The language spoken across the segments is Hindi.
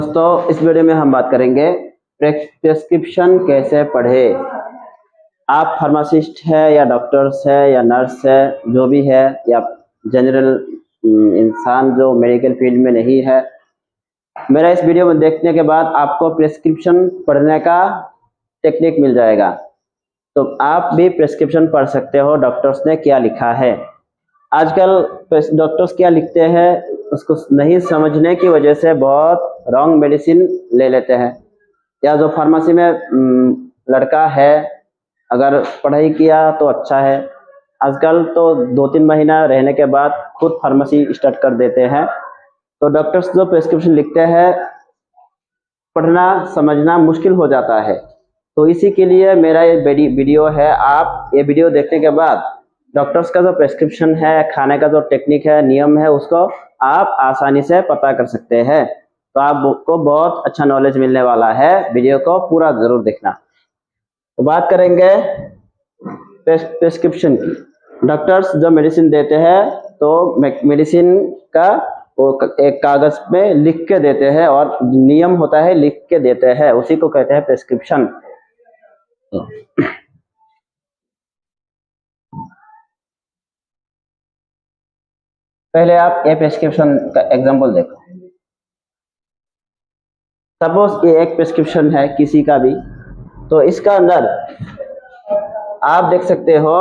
दोस्तों, इस वीडियो में हम बात करेंगे प्रेस्क्रिप्शन कैसे पढ़े। आप फार्मासिस्ट है या डॉक्टर्स है या नर्स है, जो भी है, या जनरल इंसान जो मेडिकल फील्ड में नहीं है, मेरा इस वीडियो में देखने के बाद आपको प्रेस्क्रिप्शन पढ़ने का टेक्निक मिल जाएगा। तो आप भी प्रेस्क्रिप्शन पढ़ सकते हो डॉक्टर्स ने क्या लिखा है। आजकल डॉक्टर्स क्या लिखते हैं उसको नहीं समझने की वजह से बहुत रॉन्ग मेडिसिन ले लेते हैं। या जो फार्मेसी में लड़का है, अगर पढ़ाई किया तो अच्छा है। आजकल तो 2-3 महीना रहने के बाद खुद फार्मेसी स्टार्ट कर देते हैं। तो डॉक्टर्स जो प्रेस्क्रिप्शन लिखते हैं पढ़ना समझना मुश्किल हो जाता है। तो इसी के लिए मेरा ये वीडियो है। आप ये वीडियो देखने के बाद डॉक्टर्स का जो प्रेस्क्रिप्शन है, खाने का जो टेक्निक है, नियम है, उसको आप आसानी से पता कर सकते हैं। तो आपको बहुत अच्छा नॉलेज मिलने वाला है। वीडियो को पूरा जरूर देखना। तो बात करेंगे प्रेस्क्रिप्शन की। डॉक्टर्स जो मेडिसिन देते हैं तो मेडिसिन का वो एक कागज में लिख के देते हैं, और नियम होता है लिख के देते हैं, उसी को कहते हैं प्रेस्क्रिप्शन। पहले आप ये प्रेस्क्रिप्शन का एग्जांपल देखो। सपोज ये एक प्रेस्क्रिप्शन है किसी का भी, तो इसका अंदर आप देख सकते हो,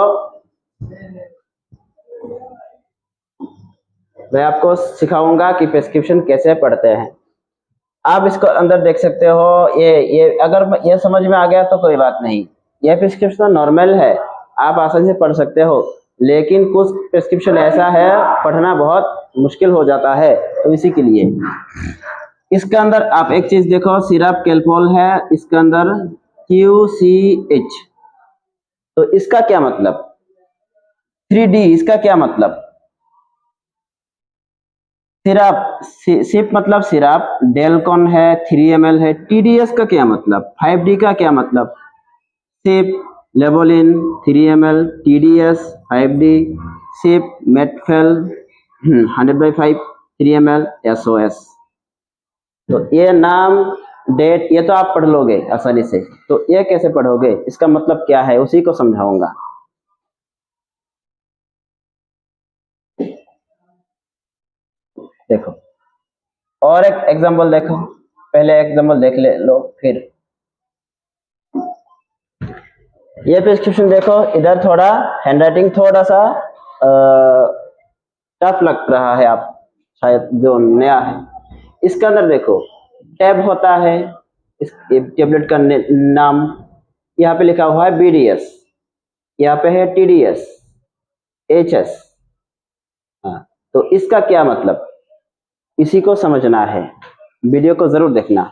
मैं आपको सिखाऊंगा कि प्रेस्क्रिप्शन कैसे पढ़ते हैं। आप इसको अंदर देख सकते हो। ये अगर ये समझ में आ गया तो कोई बात नहीं, ये प्रेस्क्रिप्शन नॉर्मल है, आप आसानी से पढ़ सकते हो। लेकिन कुछ प्रेस्क्रिप्शन ऐसा है पढ़ना बहुत मुश्किल हो जाता है, तो इसी के लिए इसके अंदर आप एक चीज देखो, सिरप कैल्पोल है, इसके अंदर QCH। तो इसका क्या मतलब? 3D इसका क्या मतलब? सिरप, सिप मतलब सिरप, डेलकॉन है, 3 ml है। TDS का क्या मतलब? 5D का क्या मतलब? सिप, लेबोलिन, 3 ml, TDS, 5D, सिप, मेटफेल 100/5, 3 ml, SOS। तो ये नाम, डेट, ये तो आप पढ़ लोगे आसानी से। तो ये कैसे पढ़ोगे, इसका मतलब क्या है, उसी को समझाऊंगा। देखो, और एक एग्जांपल देखो। पहले एग्जांपल देख लो, फिर ये प्रेस्क्रिप्शन देखो। इधर थोड़ा हैंडराइटिंग थोड़ा सा टफ लग रहा है, आप शायद जो नया है। इसके अंदर देखो टैब होता है, इस टेबलेट का नाम यहाँ पे लिखा हुआ है BDS, यहाँ पे है TDS, HS। हाँ, तो इसका क्या मतलब, इसी को समझना है। वीडियो को जरूर देखना।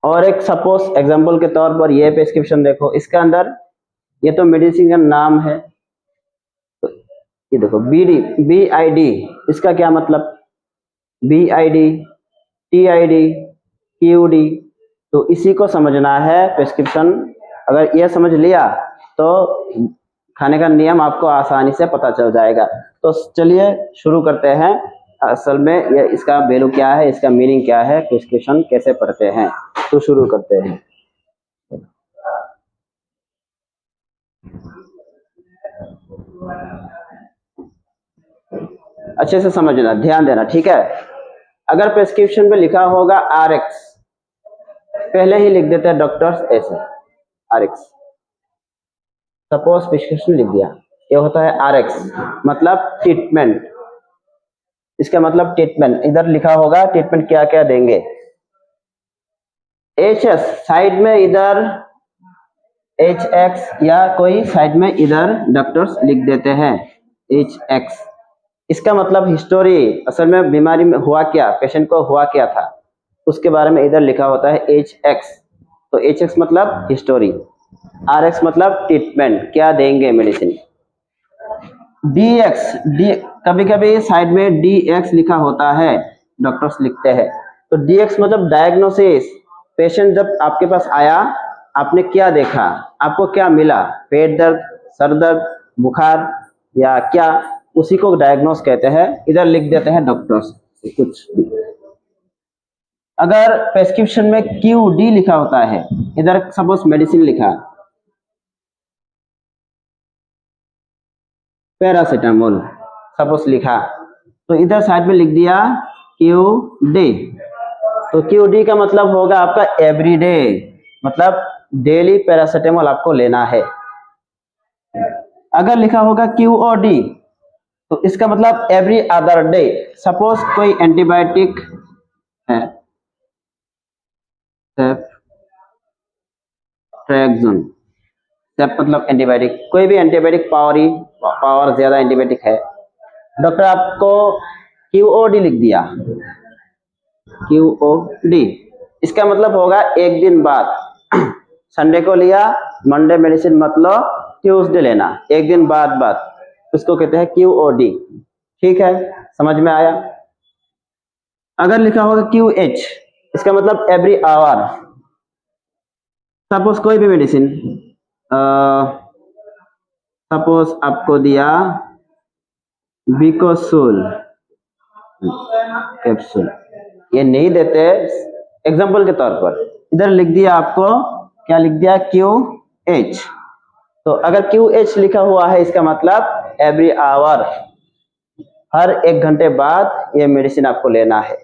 और एक सपोज एग्जांपल के तौर पर ये प्रेस्क्रिप्शन देखो। इसके अंदर ये तो मेडिसिन का नाम है, तो ये देखो BD, इसका क्या मतलब? BID, TID, QD। तो इसी को समझना है प्रेस्क्रिप्शन। अगर ये समझ लिया तो खाने का नियम आपको आसानी से पता चल जाएगा। तो चलिए शुरू करते हैं। असल में ये इसका वैल्यू क्या है, इसका मीनिंग क्या है, प्रेस्क्रिप्शन कैसे पढ़ते हैं, तो शुरू करते हैं। अच्छे से समझना, ध्यान देना, ठीक है। अगर प्रेस्क्रिप्शन पे लिखा होगा RX, पहले ही लिख देते हैं डॉक्टर्स ऐसे RX। सपोज प्रेस्क्रिप्शन लिख दिया, ये होता है RX मतलब ट्रीटमेंट। इसका मतलब ट्रीटमेंट, इधर लिखा होगा ट्रीटमेंट क्या क्या देंगे। HS साइड में, इधर HX, या कोई साइड में इधर डॉक्टर्स लिख देते हैं HX। इसका मतलब हिस्टोरी, असल में बीमारी में हुआ क्या, पेशेंट को हुआ क्या था, उसके बारे में इधर लिखा होता है HX। तो HX मतलब हिस्टोरी, RX मतलब ट्रीटमेंट, क्या देंगे मेडिसिन। DX, कभी कभी साइड में DX लिखा होता है, डॉक्टर्स लिखते हैं। तो DX मतलब डायग्नोसिस। पेशेंट जब आपके पास आया, आपने क्या देखा, आपको क्या मिला, पेट दर्द, सर दर्द, बुखार या क्या, उसी को डायग्नोस कहते हैं। इधर लिख देते हैं डॉक्टर्स कुछ भी। अगर प्रेस्क्रिप्शन में QD लिखा होता है, इधर सपोज मेडिसिन लिखा पैरासीटामोल सपोज लिखा, तो इधर साइड में लिख दिया QD। तो QD का मतलब होगा आपका एवरीडे, मतलब डेली पैरासीटामोल आपको लेना है। अगर लिखा होगा QOD तो इसका मतलब एवरी अदर डे। सपोज कोई एंटीबायोटिक है, सेफ्ट्रैक्सोन, सेफ मतलब एंटीबायोटिक, कोई भी एंटीबायोटिक पावर ज्यादा एंटीबायोटिक है, डॉक्टर आपको QOD लिख दिया, QOD, इसका मतलब होगा एक दिन बाद। संडे को लिया, मंडे मेडिसिन मत लो, ट्यूसडे लेना, एक दिन बाद, उसको कहते हैं QOD। ठीक है, समझ में आया। अगर लिखा होगा QH, इसका मतलब एवरी आवर। सपोज कोई भी मेडिसिन, सपोज आपको दिया बिकोसुल कैप्सूल, ये नहीं देते, एग्जांपल के तौर पर इधर लिख दिया आपको, क्या लिख दिया QH। तो अगर QH लिखा हुआ है इसका मतलब एवरी आवर, हर 1 घंटे बाद ये मेडिसिन आपको लेना है।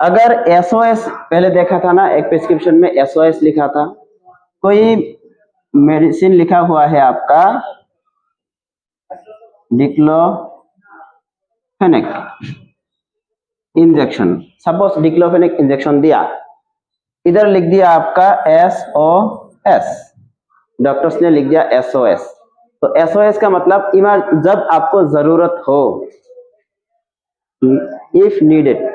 अगर SOS पहले देखा था ना, एक प्रिस्क्रिप्शन में SOS लिखा था, कोई मेडिसिन लिखा हुआ है आपका diclofenac injection, suppose diclofenac injection दिया, इधर लिख दिया आपका SOS, डॉक्टर्स ने लिख दिया SOS। तो SOS का मतलब जब आपको जरूरत हो, इफ नीडेड,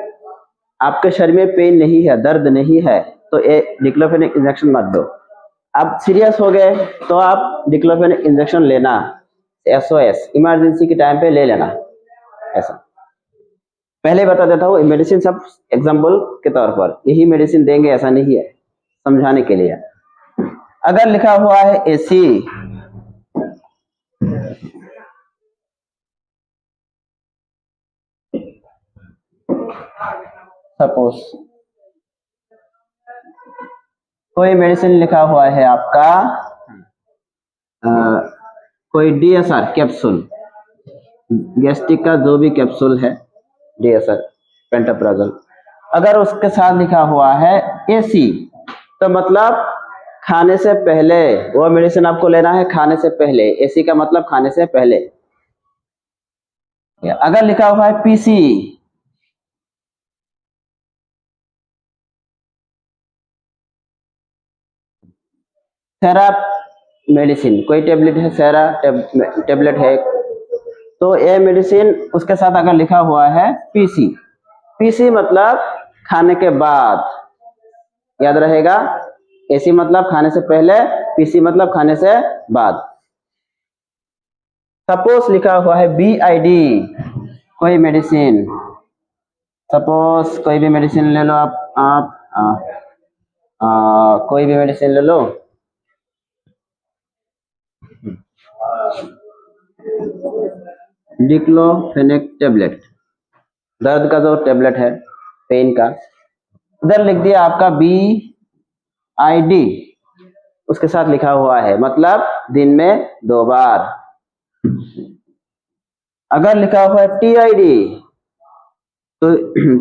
आपके शरीर में पेन नहीं है, दर्द नहीं है, तो ये डिक्लोफेनेक इंजेक्शन मत दो। आप सीरियस हो गए तो आप डिक्लोफेनेक इंजेक्शन लेना, SOS इमरजेंसी के टाइम पे ले लेना। ऐसा पहले बता देता हूँ, मेडिसिन सब एग्जाम्पल के तौर पर, यही मेडिसिन देंगे ऐसा नहीं है, समझाने के लिए। अगर लिखा हुआ है AC, सपोज कोई मेडिसिन लिखा हुआ है आपका कोई DSR कैप्सूल, गैस्ट्रिक का जो भी कैप्सूल है, DSR पेंटाप्राजोल, अगर उसके साथ लिखा हुआ है AC, तो मतलब खाने से पहले वो मेडिसिन आपको लेना है, खाने से पहले। AC का मतलब खाने से पहले। अगर लिखा हुआ है PC, सेरा मेडिसिन, कोई टेबलेट है, सेरा टेबलेट है, तो ये मेडिसिन उसके साथ अगर लिखा हुआ है PC मतलब खाने के बाद, याद रहेगा। AC मतलब खाने से पहले, PC मतलब खाने से बाद। सपोज लिखा हुआ है BID, कोई मेडिसिन, सपोज कोई भी मेडिसिन ले लो आप कोई भी मेडिसिन ले लो, डिक्लोफेनेक टेबलेट, दर्द का जो टेबलेट है, पेन का, इधर लिख दिया आपका BID, उसके साथ लिखा हुआ है, मतलब दिन में 2 बार। अगर लिखा हुआ है TID, तो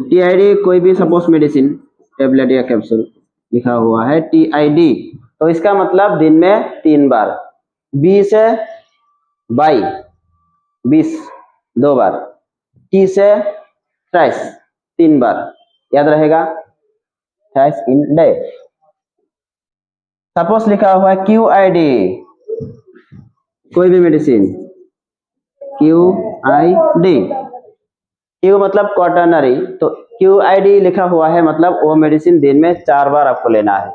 TID कोई भी सपोज मेडिसिन, टेबलेट या कैप्सूल लिखा हुआ है TID, तो इसका मतलब दिन में 3 बार, 20 से 20 2 बार, T से 23 3 बार, याद रहेगा, 23 इन डे। सपोज लिखा हुआ है QID, कोई भी मेडिसिन QID, Q मतलब क्वार्टरनरी, तो QID लिखा हुआ है मतलब वो मेडिसिन दिन में 4 बार आपको लेना है।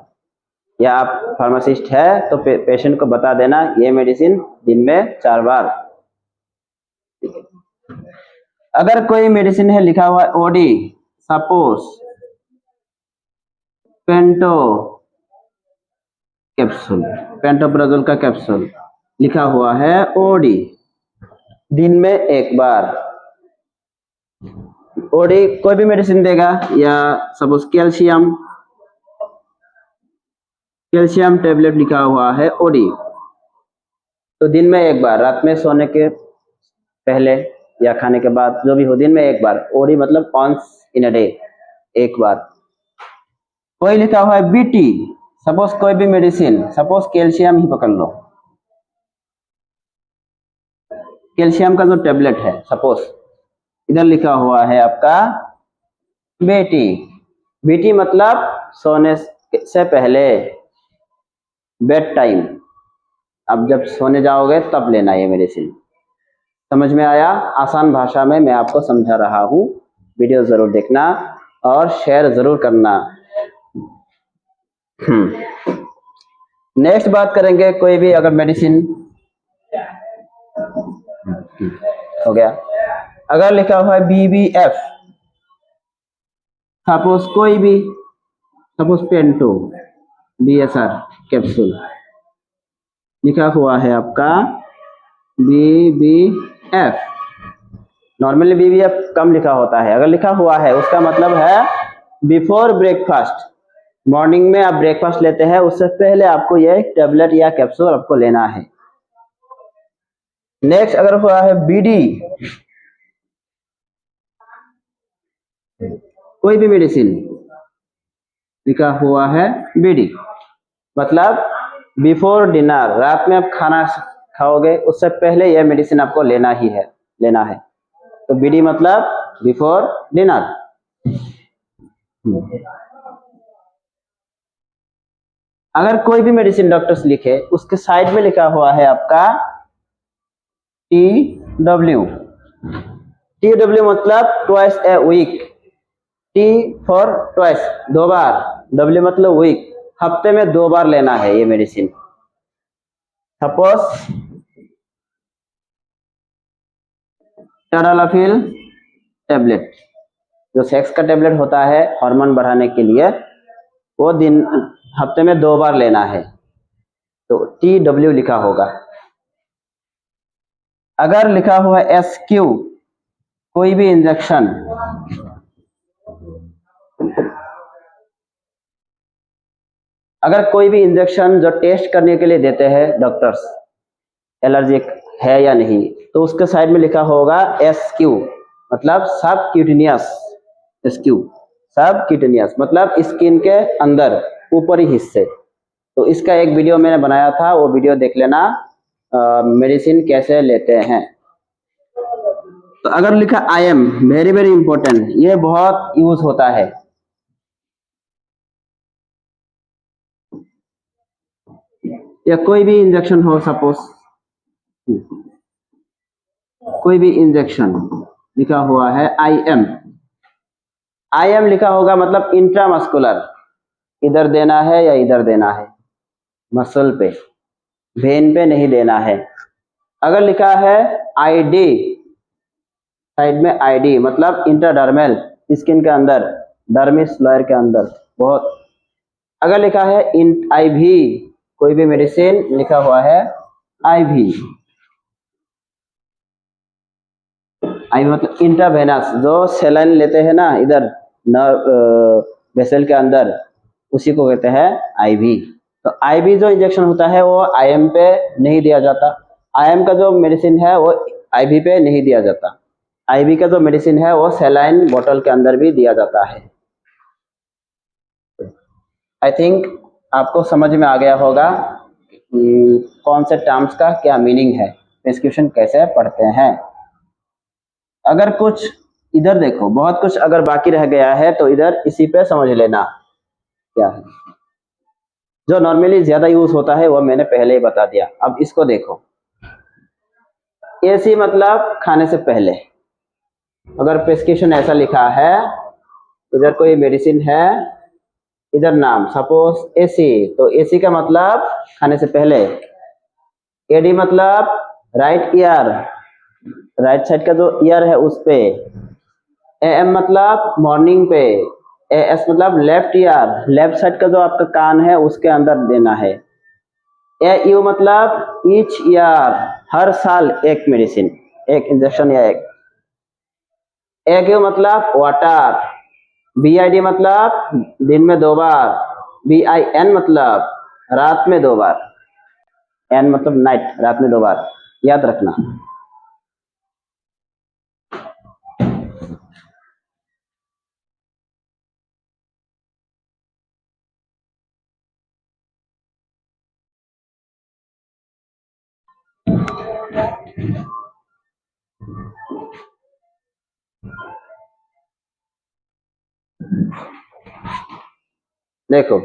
या आप फार्मासिस्ट है तो पेशेंट को बता देना ये मेडिसिन दिन में 4 बार। अगर कोई मेडिसिन है लिखा हुआ है OD, सपोज पेंटो कैप्सूल, पेंटोप्राजोल का कैप्सूल, लिखा हुआ है ओडी, दिन में एक बार। ओडी कोई भी मेडिसिन देगा, या सपोज कैल्शियम टेबलेट लिखा हुआ है ओडी, तो दिन में एक बार, रात में सोने के पहले या खाने के बाद, जो भी हो, दिन में एक बार। ओडी मतलब ऑन्स इन अ डे, एक बार। कोई लिखा हुआ है बीटी, सपोज कोई भी मेडिसिन, सपोज कैल्शियम ही पकड़ लो, कैल्शियम का जो टेबलेट है, सपोज इधर लिखा हुआ है आपका बेटी। बीटी मतलब सोने से पहले, बेड टाइम। अब जब सोने जाओगे तब लेना ये मेडिसिन। समझ में आया? आसान भाषा में मैं आपको समझा रहा हूँ। वीडियो जरूर देखना और शेयर जरूर करना। नेक्स्ट बात करेंगे, कोई भी अगर मेडिसिन हो गया, अगर लिखा हुआ है BBF, सपोज कोई भी, सपोज पेंटो BSR कैप्सूल, लिखा हुआ है आपका BBF। नॉर्मली BBF कम लिखा होता है, अगर लिखा हुआ है उसका मतलब है बिफोर ब्रेकफास्ट। मॉर्निंग में आप ब्रेकफास्ट लेते हैं, उससे पहले आपको ये टेबलेट या कैप्सूल आपको लेना है। नेक्स्ट अगर हुआ है BD, कोई भी मेडिसिन लिखा हुआ है BD, मतलब बिफोर डिनर, रात में आप खाना खाओगे उससे पहले यह मेडिसिन आपको लेना है। तो BD मतलब बिफोर डिनर। अगर कोई भी मेडिसिन डॉक्टर्स लिखे, उसके साइड में लिखा हुआ है आपका TW। TW मतलब twice a week. T for twice, 2 बार। W मतलब वीक, हफ्ते में 2 बार लेना है ये मेडिसिन। सपोज टैडलाफिल टेबलेट, जो सेक्स का टेबलेट होता है हार्मोन बढ़ाने के लिए, वो हफ्ते में 2 बार लेना है, तो TW लिखा होगा। अगर लिखा हुआ है SQ, कोई भी इंजेक्शन, अगर कोई भी इंजेक्शन जो टेस्ट करने के लिए देते हैं डॉक्टर्स, एलर्जिक है या नहीं, तो उसके साइड में लिखा होगा SQ, मतलब सब क्यूटेनियस। SQ सब क्यूटेनियस मतलब स्किन के अंदर ऊपरी हिस्से। तो इसका एक वीडियो मैंने बनाया था, वो वीडियो देख लेना, मेडिसिन कैसे लेते हैं। तो अगर लिखा IM, वेरी वेरी इंपॉर्टेंट, ये बहुत यूज होता है। या कोई भी इंजेक्शन हो, सपोज कोई भी इंजेक्शन लिखा हुआ है IM लिखा होगा, मतलब इंट्रामस्कुलर, इधर देना है या इधर देना है, मसल पे, वेन पे नहीं देना है। अगर लिखा है ID, साइड में ID मतलब इंट्राडर्मल, स्किन के अंदर, डर्मिस लेयर के अंदर बहुत। अगर लिखा है IV, कोई भी मेडिसिन लिखा हुआ है IV मतलब इंट्रावेनस, जो सेलाइन लेते हैं ना इधर वेसल के अंदर, उसी को कहते हैं IV। तो IV जो इंजेक्शन होता है वो IM पे नहीं दिया जाता। IM का जो मेडिसिन है वो IV पे नहीं दिया जाता। IV का जो मेडिसिन है वो सेलाइन बोतल के अंदर भी दिया जाता है। आई थिंक आपको समझ में आ गया होगा कौन से टर्म्स का क्या मीनिंग है, प्रिस्क्रिप्शन कैसे पढ़ते हैं। अगर कुछ इधर देखो, बहुत कुछ अगर बाकी रह गया है तो इधर इसी पे समझ लेना क्या है। जो नॉर्मली ज्यादा यूज होता है वो मैंने पहले ही बता दिया। अब इसको देखो, AC मतलब खाने से पहले। अगर प्रिस्क्रिप्शन ऐसा लिखा है, इधर कोई मेडिसिन है, इधर नाम, सपोज AC, तो AC का मतलब खाने से पहले। AD मतलब राइट ईयर, राइट साइड का जो ईयर है उस पे। AM मतलब मॉर्निंग पे। AS मतलब लेफ्ट ईयर, लेफ्ट साइड का जो आपका कान है उसके अंदर देना है। ए यू मतलब ईच ईयर, हर साल एक मेडिसिन, एक इंजेक्शन या एक। ए क्यू मतलब वाटर। बी आई डी मतलब दिन में 2 बार। बी आई एन मतलब रात में 2 बार। एन मतलब नाइट, रात में 2 बार, याद रखना। देखो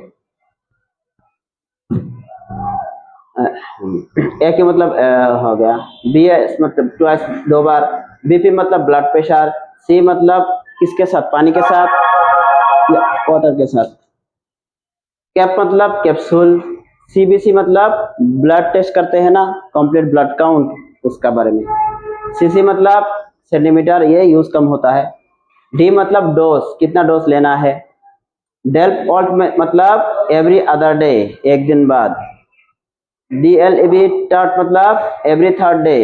ए के मतलब हो गया। बी एस मतलब ट्वाइस, 2 बार। बीपी मतलब ब्लड प्रेशर। सी मतलब किसके साथ, पानी के साथ या वाटर के साथ। कैप मतलब कैप्सूल। सीबीसी मतलब ब्लड टेस्ट करते हैं ना, कंप्लीट ब्लड काउंट, उसका बारे में। सीसी मतलब सेंटीमीटर, ये यूज कम होता है। डी मतलब डोज, कितना डोज लेना है। डेल्प ऑल्ट में मतलब एवरी अदर डे, एक दिन बाद। DLEB टर्ट मतलब एवरी थर्ड डे,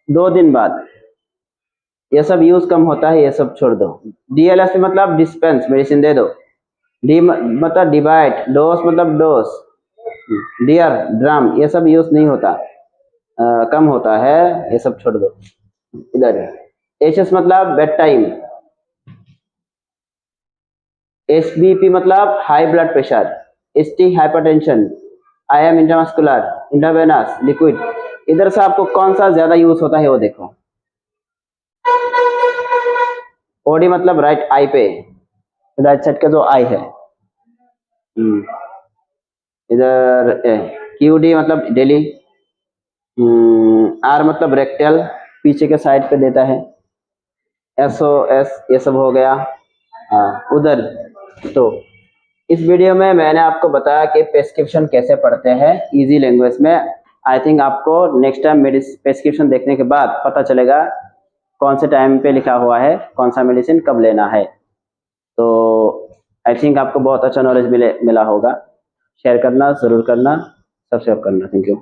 2 दिन बाद। ये सब यूज कम होता है, ये सब छोड़ दो। DLS मतलब डिस्पेंस, मेडिसिन दे दो। डी मतलब डिवाइड, डोज मतलब डोज, डियर ड्राम, ये सब यूज नहीं होता, कम होता है, ये सब छोड़ दो इधर। HS मतलब बेड टाइम। SBP मतलब high blood pressure. ST hypertension. IM intramuscular, intravenous, liquid. इधर से आपको कौन सा ज्यादा यूज होता है वो देखो। OD मतलब राइट आई पे, राइट साइड का जो आई है। इधर QD मतलब डेली। R मतलब रेक्टल, पीछे के साइड पे देता है। SOS ये सब हो गया। उधर तो इस वीडियो में मैंने आपको बताया कि प्रेस्क्रिप्शन कैसे पढ़ते हैं इजी लैंग्वेज में। आई थिंक आपको नेक्स्ट टाइम प्रेस्क्रिप्शन देखने के बाद पता चलेगा कौन से टाइम पे लिखा हुआ है, कौन सा मेडिसिन कब लेना है। तो आई थिंक आपको बहुत अच्छा नॉलेज मिला होगा। शेयर करना ज़रूर करना, सब्सक्राइब करना। Thank you.